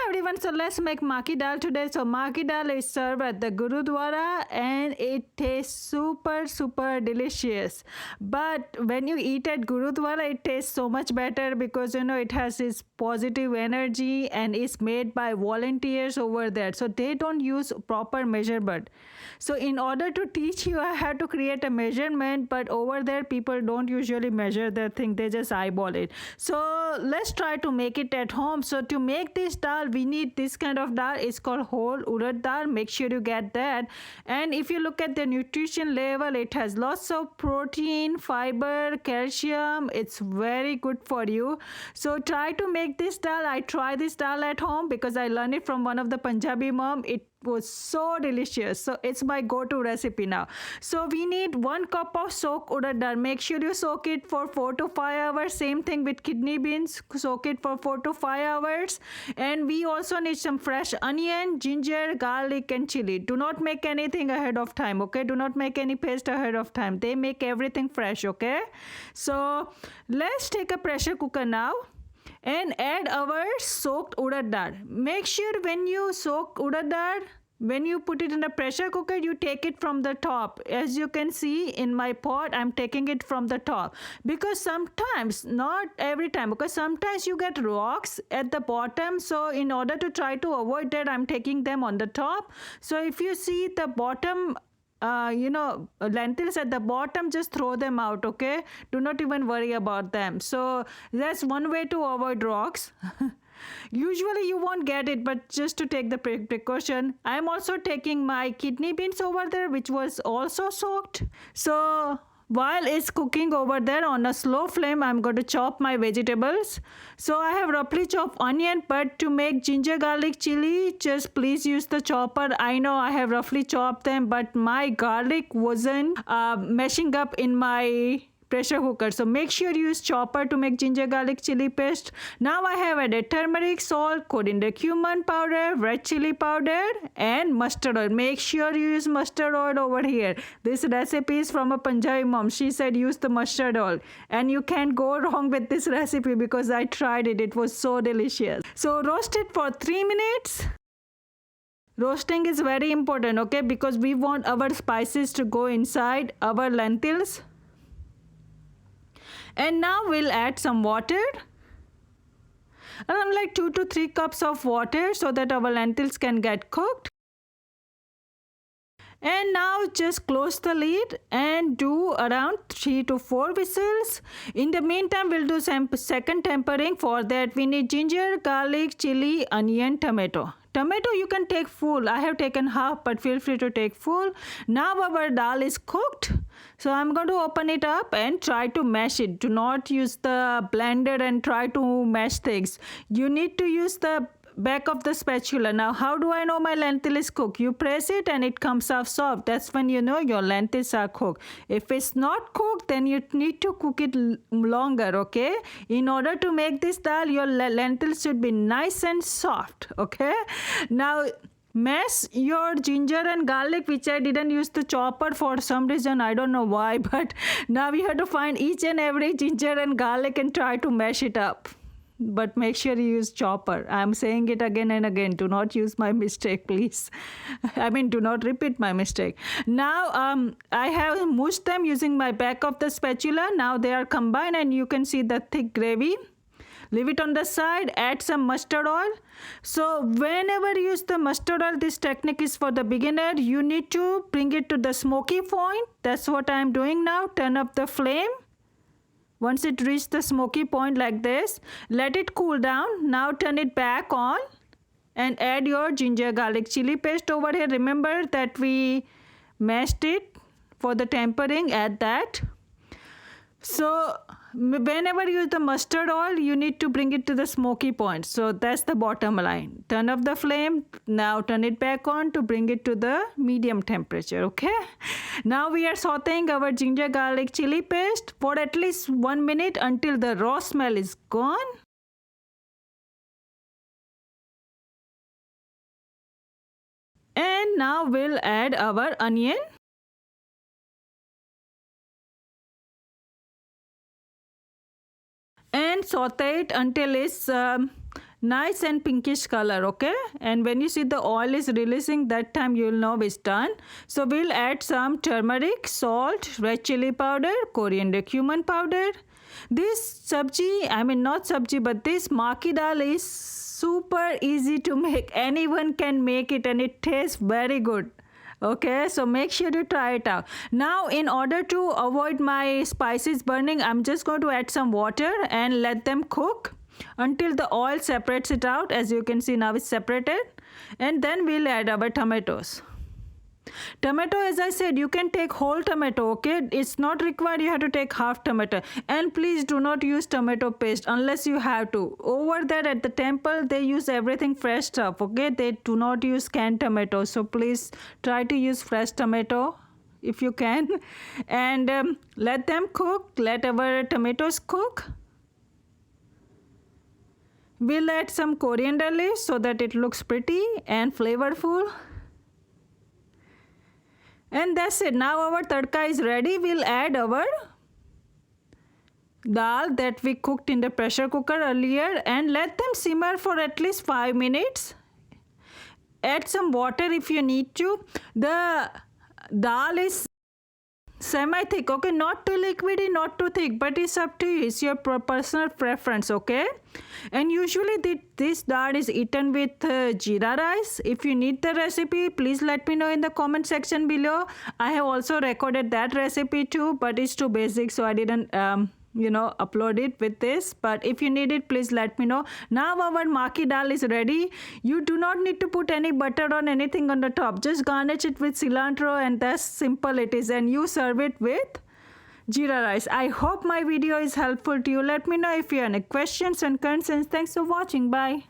everyone, so let's make maakidal today. So maakidal is served at the Gurudwara and it tastes super delicious. But when you eat at Gurudwara, it tastes so much better because it has this positive energy and it's made by volunteers over there. So they don't use proper measurement. So in order to teach you, I had to create a measurement, but over there people don't usually measure their thing, they just eyeball it. So let's try to make it at home. So to make this dal, we need this kind of dal. It's called whole urad dal. Make sure you get that. And if you look at the nutrition level, it has lots of protein, fiber, calcium. It's very good for you. So try to make this dal. I try this dal at home because I learned it from one of the Punjabi mom. It was so delicious. So it's my go-to recipe now. So we need 1 cup of soaked urad dal. Make sure you soak it for 4 to 5 hours. Same thing with kidney beans. Soak it for 4 to 5 hours. And we also need some fresh onion, ginger, garlic and chili. Do not make anything ahead of time, okay? Do not make any paste ahead of time. They make everything fresh, okay? So let's take a pressure cooker now and add our soaked urad dal. Make sure when you soak urad dal, when you put it in a pressure cooker, you take it from the top. As you can see in my pot, I'm taking it from the top. Because sometimes, not every time, because sometimes you get rocks at the bottom. So in order to try to avoid that, I'm taking them on the top. So if you see the bottom, lentils at the bottom, just throw them out, okay? Do not even worry about them. So that's one way to avoid rocks. Usually you won't get it, but just to take the precaution, I'm also taking my kidney beans over there, which was also soaked. So while it's cooking over there on a slow flame, I'm going to chop my vegetables. So I have roughly chopped onion, but to make ginger, garlic, chili, just please use the chopper. I know I have roughly chopped them, but my garlic wasn't meshing up in my pressure cooker. So make sure you use chopper to make ginger, garlic, chili paste. Now I have added turmeric, salt, coriander, cumin powder, red chili powder and mustard oil. Make sure you use mustard oil over here. This recipe is from a Punjabi mom. She said use the mustard oil. And you can't go wrong with this recipe because I tried it. It was so delicious. So roast it for 3 minutes. Roasting is very important, okay? Because we want our spices to go inside our lentils. And now we'll add some water. Around like 2 to 3 cups of water so that our lentils can get cooked. And now just close the lid and do around 3 to 4 whistles. In the meantime, we'll do some second tempering. For that, we need ginger, garlic, chili, onion, tomato. Tomato you can take full. I have taken half, but feel free to take full. Now our dal is cooked. So I'm going to open it up and try to mash it. Do not use the blender and try to mash things. You need to use the back of the spatula. Now how do I know my lentil is cooked? You press it and it comes out soft. That's when you know your lentils are cooked. If it's not cooked, then you need to cook it longer, okay? In order to make this dal, your lentils should be nice and soft, okay? Now mash your ginger and garlic, which I didn't use the chopper for some reason. I don't know why, but now we have to find each and every ginger and garlic and try to mash it up. But make sure you use chopper. I'm saying it again and again. Do not use my mistake, please. I mean, do not repeat my mistake. Now, I have mushed them using my back of the spatula. Now they are combined and you can see the thick gravy. Leave it on the side, add some mustard oil. So whenever you use the mustard oil, this technique is for the beginner. You need to bring it to the smoky point. That's what I'm doing now. Turn up the flame. Once it reaches the smoky point like this, let it cool down. Now turn it back on and add your ginger, garlic, chili paste over here. Remember that we mashed it for the tempering. Add that. So whenever you use the mustard oil, you need to bring it to the smoky point. So that's the bottom line. Turn off the flame. Now turn it back on to bring it to the medium temperature, okay? Now we are sauteing our ginger, garlic, chili paste for at least 1 minute until the raw smell is gone. And now we'll add our onion. And saute it until it's nice and pinkish color, okay? And when you see the oil is releasing, that time you'll know it's done. So we'll add some turmeric, salt, red chili powder, coriander, cumin powder. This sabji, I mean not sabji, but this maakidal is super easy to make. Anyone can make it and it tastes very good. Okay, so make sure to try it out. Now in order to avoid my spices burning, I'm just going to add some water and let them cook until the oil separates it out. As you can see, now it's separated. And then we'll add our tomatoes. Tomato, as I said, you can take whole tomato, okay? It's not required you have to take half tomato. And please do not use tomato paste unless you have to. Over there at the temple, they use everything fresh stuff, okay? They do not use canned tomatoes. So please try to use fresh tomato if you can. And let them cook. Let our tomatoes cook. We'll add some coriander leaves so that it looks pretty and flavorful. And that's it. Now our tadka is ready. We'll add our dal that we cooked in the pressure cooker earlier and let them simmer for at least 5 minutes. Add some water if you need to. The dal is semi-thick, okay? Not too liquidy, not too thick, but it's up to you. It's your personal preference, okay? And usually this dal is eaten with jeera rice. If you need the recipe, please let me know in the comment section below. I have also recorded that recipe too, but it's too basic, so I didn't upload it with this. But if you need it, please let me know. Now our maki dal is ready. You do not need to put any butter or anything on the top. Just garnish it with cilantro and that's simple it is. And you serve it with jeera rice. I hope my video is helpful to you. Let me know if you have any questions and concerns. Thanks for watching. Bye.